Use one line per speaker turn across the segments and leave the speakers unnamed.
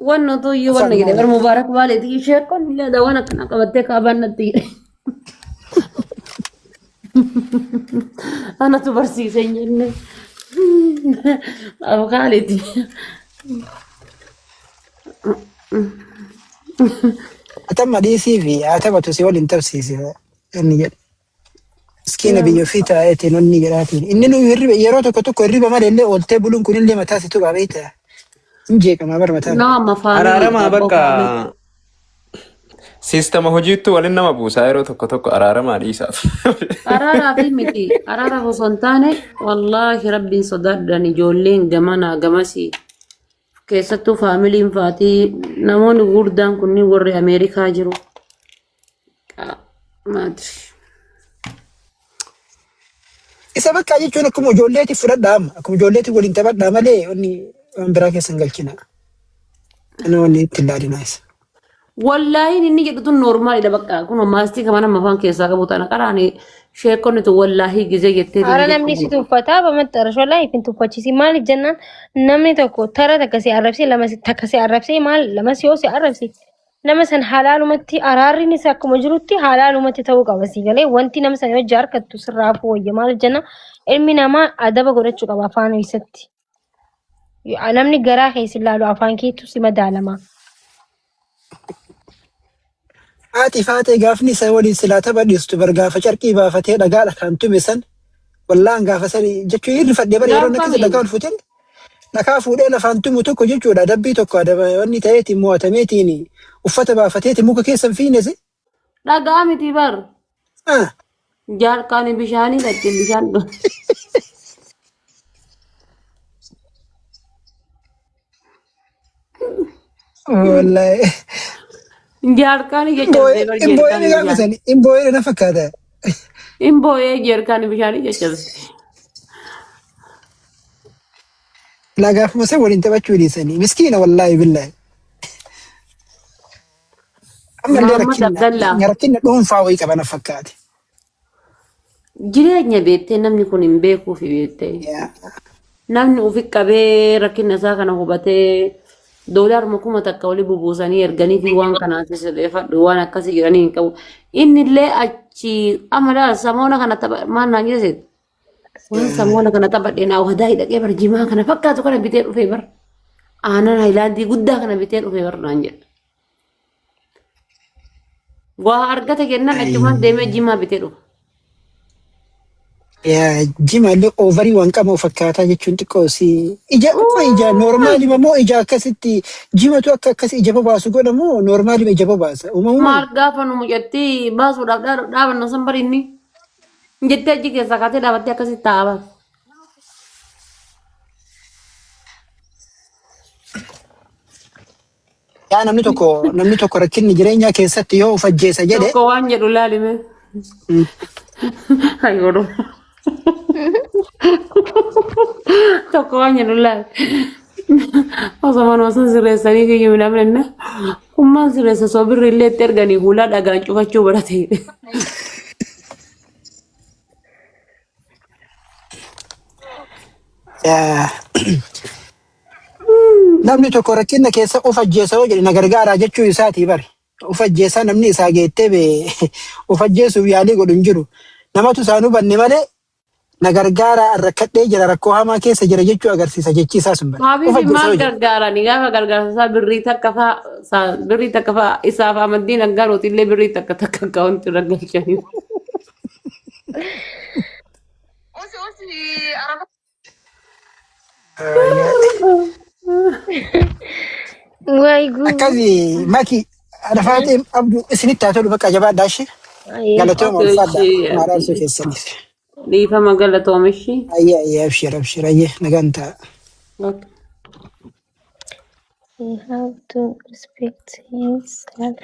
وانا طوي وانا كده
أفنان
المبارك والدي شيكون لا ده وانا كنا قبضتك ابنتي انا تبرسي سنجن ابو خالتي
أتم دي سي في أتبت سوى الانترسيسي إني جد مسكينة
يا
بيو في تايتي نوني جراتي إني نو يريب يروتو كتوكو يريب ما لله قلت بلون كل اللي متاسي تبع بيته إنجي كما بر متان
نعم فاميلي
Araarama
ابو
bakka
فاميلي
siistama hojiitu waliin nama buusaa yeroo tokko tokko araaramaa dhiisaaf.
قرارا في متي قرارا وصنتاني والله ربي صدردني جولين جمانا جمسي كيستو فاميلي فاتي نمون غردان كوني وري امريكا جرو ما ادري
إذا بكا جيتشون أكو مجولاتي فرد دام أكو مجولاتي ولين تبع دام ليه إني أمبراكي سنجل كنا أنا وني تلادي نايس
والله إني جدت نورمال إذا بقى كنا ماستي كمان ما فان كيسا كبوتانا كراني شيكون تو والله جزء جتة
Ara namni si tuffata bamatti arshoola ifin tuffachiisi maaliif jennaan namni tokko tara takka si arrabsi lama takka si arrabsi maal lama si yoo si arrabsi nama san halaalumatti araarri isa akkuma jirutti halaalumatti ta'uu qaba si galee wanti nama san yoo jaarkattu sirraafuu wayya maaliif jennaan ilmi namaa adaba godhachuu qaba afaan isatti namni garaa keessa ilaalu afaan keetu si madaalama.
Haati faatee gaafni isa waliin silaa tapha dhiistu bargaafa carqii baafatee dhagaadha kan tume san wallaan gaafa sanii jechuun irri fadhee bara yeroo akkasii dhagaa ol fuuteen dhagaa fuudhee lafaan tumu tokko jechuudha dabbii tokko adaba wanni ta'eetiin mo'atameetiin uffata baafateetiin muka keessa hin fiinesi.
dhagaa miti bar jaarkaani bishaanii dhaqee bishaan
Wallahi.
jaarkaani jechasee bar
Imbooyee gaafa
jaarkaani
sanii imbooyee na fakkaata.
imbooyee jaarkaani bishaanii jechasee
Gaafuma san waliin taphachuu dhiisanii miskiina wallaahi billahi. Ammallee
Muhammad Abdallah
rakkina dhuunfaa wayii qaba na fakkaate.
jireenya beektee namni kun hin beekuufi beektee namni ufi qabee rakkina isaa kana hubatee doolaar kuma takka wali bubuusanii erganii fi waan kanaati sirreeffadhu waan akkasii jiranii hin qabu. Inni illee achi amala samoona kana tapha maal naan jedhe waan samoona kana taphadhee naa wadaa hidhaqee bar jimaa kana fakkaatu kana bitee dhufee bar aanan haayilaandii guddaa kana bitee dhufee bar naan jedhe. Waa argata kennan achumaan deemee jimaa bitee dhufa.
Jimallee oovarii waan qabu fakkaataa jechuun xiqqoo si ija noormaalima moo ija akkasitti jimatu akka akkasii ija babaasu godhamoo noormaalima ija babaasa uumamumaan.
Maal gaafa nu mucatti baasuudhaaf dhaabanna san barinni jettee achi keessaa kaatee dhaabattee akkasitti taa'aa.
Yaa namni tokko rakkinni jireenyaa keessatti yoo of ajjeesa jedhe.
Tokko waan jedhu laalime. Ayyoodo. Tokko waan jedhu laal. Osoo osoo sirreessanii fi midhamne kummaan sirreessa soo birri illee itti erganii hulaa dhagaan cufachuu barate.
Namni tokko rakkina keessa of ajjeesa yoo jedhe na gargaaraa jechuu isaati bari. Of ajjeesaa namni isaa geettee of ajjeesuuf yaalii godhu hin jiru. Namatu isaan hubanne malee na gargaaraa rakkadhee jira rakkoo hamaa keessa jira jechuu agarsiisa jechi isaa sun bari.
Maabii maal gargaarani gaafa gargaarsa birrii takka fa'aa isaaf amaddiin aggaarooti illee birrii takka wanti raggalchanii.
Waay guu.
Akkasii maki Adafaatiin abduu isinitti haa tolu bakka jabaadhaa ishee galatooma ulfaadhaa maaraabsuu keessaniif.
Dhiifama galatoomishi.
Ayyee abshir ayyee nagaan ta'a.
You have to respect himself.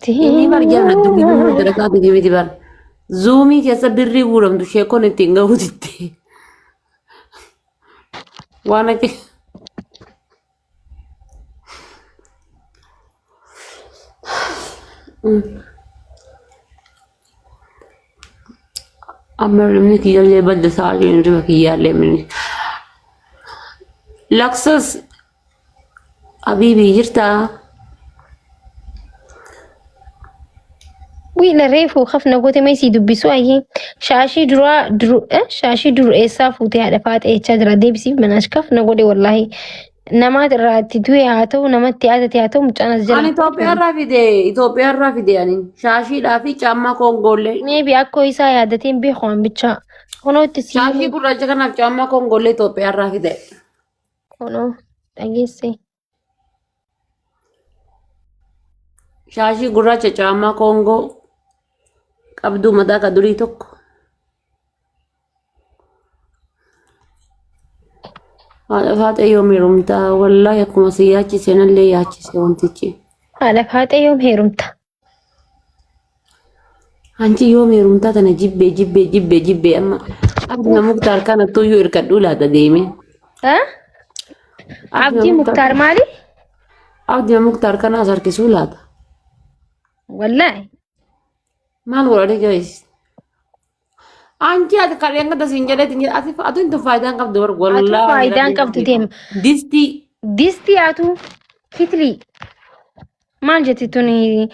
Inni barjaan addunyaa nama dalagaa biti miti bar. Zuumii keessa birrii guuramtu sheekoon ittiin gahuutitti. Waan achi. Amma namni kiyyaallee badda isaa jiru riba kiyyaallee mini. Laksas حبيبي جرتا
ويلا ريفو خفنا قوتي ما يسيدو بسوء شاشي شاشي درو إيسا فوتي هذا فات إيه تشادر دي بسي مناش كفنا قولي والله نمات الراتي هاتو نمات تياتي هاتو مجانا
أنا
زجل
إثيوبيا الرافدة يعني شاشي لا في جامع كونغولي
ميبي أكو إيسا يادتين بيخوان بيتشا كونو
شاشي
تسيني
gurraacha kanaaf jaammaa kongollee Itoophiyaa irraa fide.
كونو أجيسي
Shaashii gurraacha jaammaa kongoo qabduu mataa ka durii tokko. Haadha faata yoo miirumtaa wallaahi akkuma si yaachise nallee yaachise wantichi.
هذا فاتي يوم هيرمتا
Anchi yoo miirumtaa tana jibbee amma abdina muktaar kana tuyyuu hirkadhuu laata deeme.
ها عبدي مختار مالي
Abdina muktaar kana as harkisuu laata.
والله
Maal godhate guys? Anchi ati qareen gada siin jedheetiin ati intu faayidaan qabdu bar
أتو
wallaahi.
فايدان كبتو تيم
Distii.
ديستي أتو كتلي مال جتي توني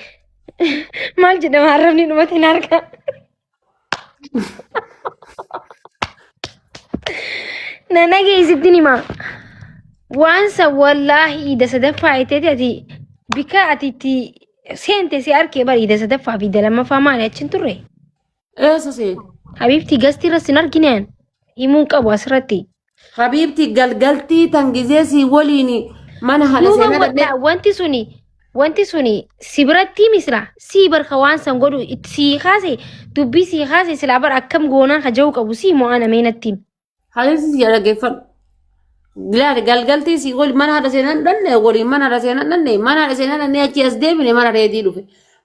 مال جدا ما عرفني نمتي ناركا ناناجي يزدني ما وانسى والله إذا سدفع تيتي بكا أتي سنتي سياركي بر إذا سدفع في دلما فما أتشن تري
Eessa seen?
حبيبتي قستي رسنار كنان يمون كابو أسرتي
Habiibti galgaltii tan gizee si waliin mana hala
نوبا
seenaa
ودا
dhaqnee
وانتي سوني سيبرتي مثلا سيبر خوان سنقولوا سي خاسي تبي سي خاسي سلابر أكم جونا خجوك أبو سي مو أنا مينتين
habiibti si dhaggeeffadhu. Gilaari galgaltii si waliin mana hala seenaa dhaqnee waliin mana hala seenaa dhaqnee mana hala seenaa dhaqnee achi as deebine mana reedii dhufe.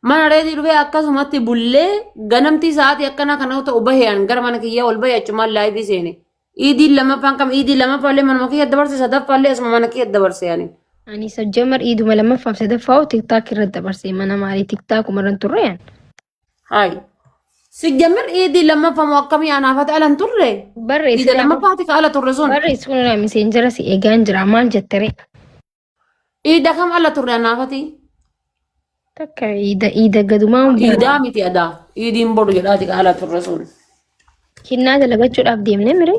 Mana reedii dhufe akkasumatti bullee ganamtii sa'aatii akkana kana ta'u baheen gara mana kiyyaa ol bahee achumaan laayivii seene. Iidiin lamaffaan kam iidiin lammaffaallee manuma kiyya dabarse sadaffaallee asuma mana kiyya dabarse yaani.
يعني سجمر إيدو ملما فافسد فاو تيك تاك رد برسي منا مالي تيك تاك ومرن تريان
Hayi. Si jammer iidii lammaffaa moo akkamii anaafate alan turre?
بري
Iida lammaffaati ka ala turre sun.
بري سكون مسنجر سي إيجان جرا مال جتري
Iida kam ala turre anaafati?
تكا إيدا قدوما
Iidaa miti adaa. Iidiin boru jedhaati ka ala turre sun.
كنا دلقا جود أبدي من مري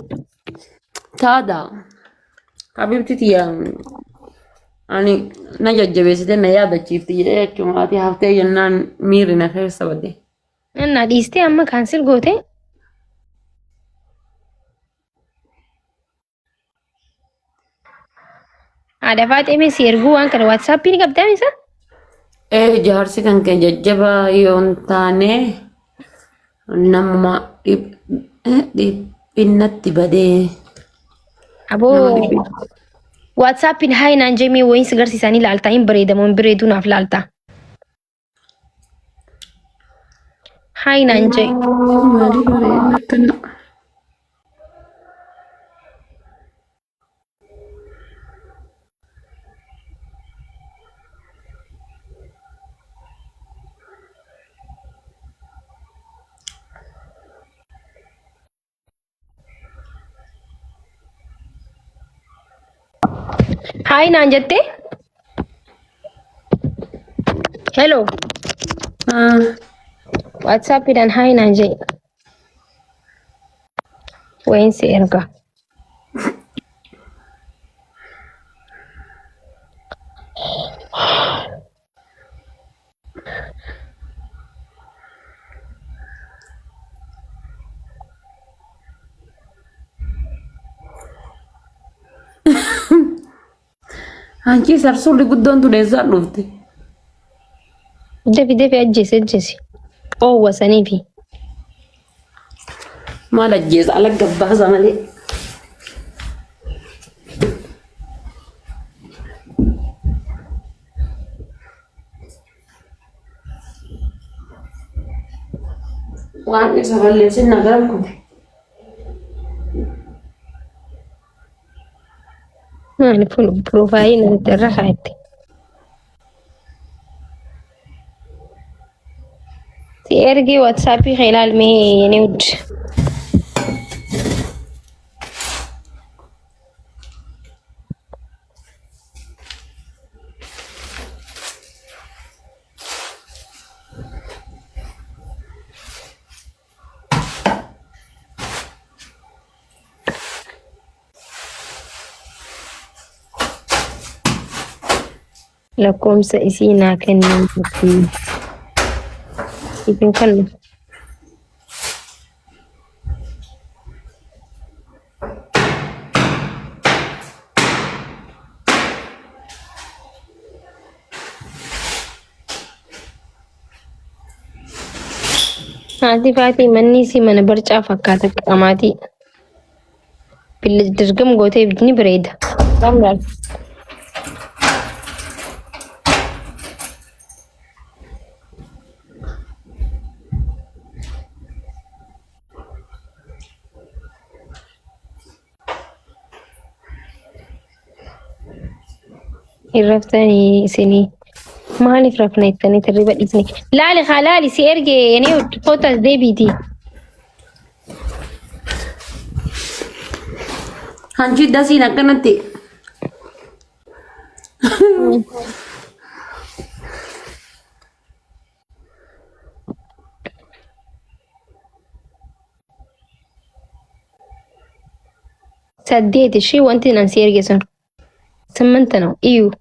Taada. Habiibti tiyya ani na jajjabeessite na yaadachiifti jedhee jechuun ati haftee jennaan miirri na keessa badde.
أنا ديستي أما كانسل قوتي ada Faatime si erguu waan kana WhatsApp ni qabdaa misa?
Jaarsi kan kee jajjabaa yoo hin taane nama dhiphinnatti badee.
Aboo WhatsApp in hayi naan jemee wayin si garsiisanii laaltaa hin bareedamoo hin bareeduu naaf laaltaa. Hayi naan jee.
Maali bareedina akkana.
Hayi naan jettee? Hello. WhatsApp dhaan hayi naan jee. Wayin si erga.
Anchi sarsulli guddoon tuneessaan dhufte.
Defi ajjeesi. Oowwa saniifi.
Maal ajjeesa ala gabbaasa malee. Waan isa balleessin nagaran kun.
Maali profaayil irra kaa'ette. Si ergi WhatsApp ilaal mee ni wud. لكم سئسينا كنن يمكن كنن هذه فاتي مني سي من برجع فكاتك أماتي بالدرقم قوتي بدني بريدة رمضان الرفتاني سني مالي رفنا التاني تريبا إذني لالي خلالي سيرجي يعني فوتاس دي بيتي
Hanji dasi nak nanti.
سديت الشي وانت نانسيرجي سن سمنتنا ايو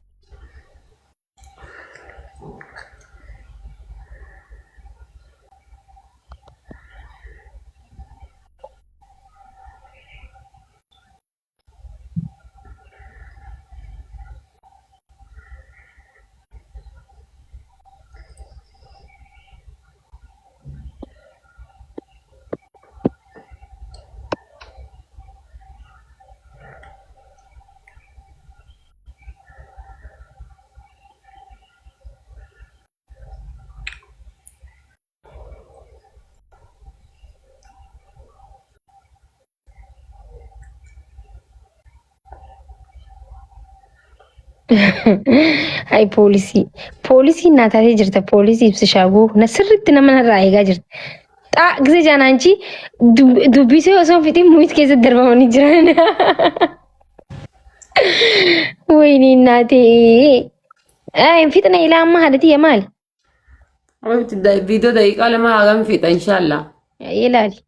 هاي بوليسي ناتاتي جرتا بوليسي بسشاغو نسرت نمنا رايغا جرت غزي جانانجي دوبيسي وصون فيتي مويت كيس الدربا وني جران ويني ناتي فتنا إلى أما هذا يا مال
Habis tidak video dari kalau mah agam fit insyaallah.
يلالي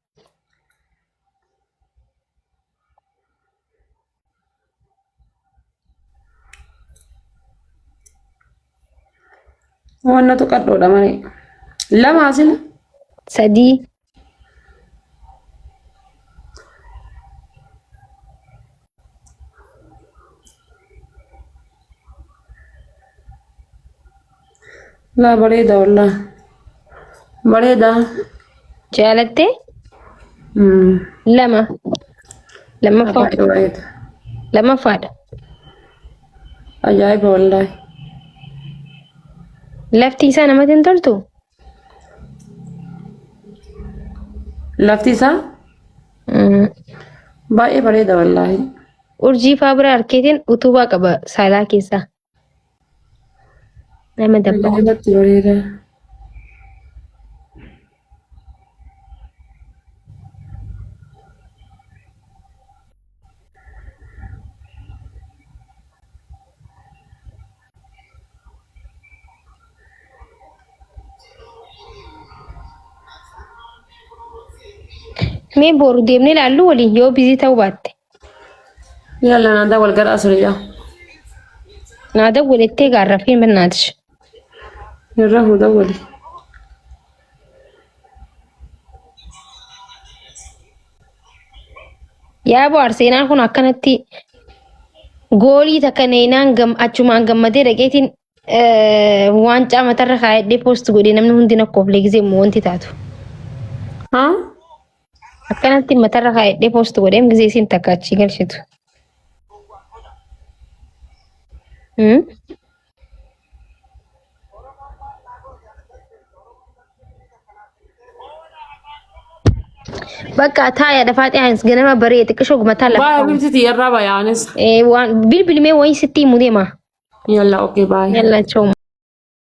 Mana tu kat roda mana? Lama hasil.
سدي
لا بريدة والله. بريدة.
جالتي لما فاد
بريدة.
لما فاد
عجائب والله.
لفتي سنة ما تنطرتو
لفتي سا؟ باي بريدة والله.
urjii faabira harkeetiin utubaa qaba saalaa keessaa nama dabba
Ajaa'ibatti bareeda.
mee boru deemnee ilaallu waliin yoo bizii ta'uu baatte
Yalla nanda wal gara asriya.
naada walittee gaarrafiin bannaatish
Yarra huda wali.
yaa bo arseenaan kun akkanatti goolii takka neenaan achumaan gammadee dhaqeetiin waancaa matarra kaayadhee poost godhee namni hundi nakkooflee gisee immoo wanti taatu
Ha?
akkanatti matarra kaayadhee poost godhee gisee isiin takka achii galchitu. Bakka taaya dafaatee haans ganama baree xiqqishoo gumataa lafa.
Bye bibti yarra bayanis.
Waan bilbilimee wayii sitti himuu deema.
Yalla okay bye.
Yalla ciao.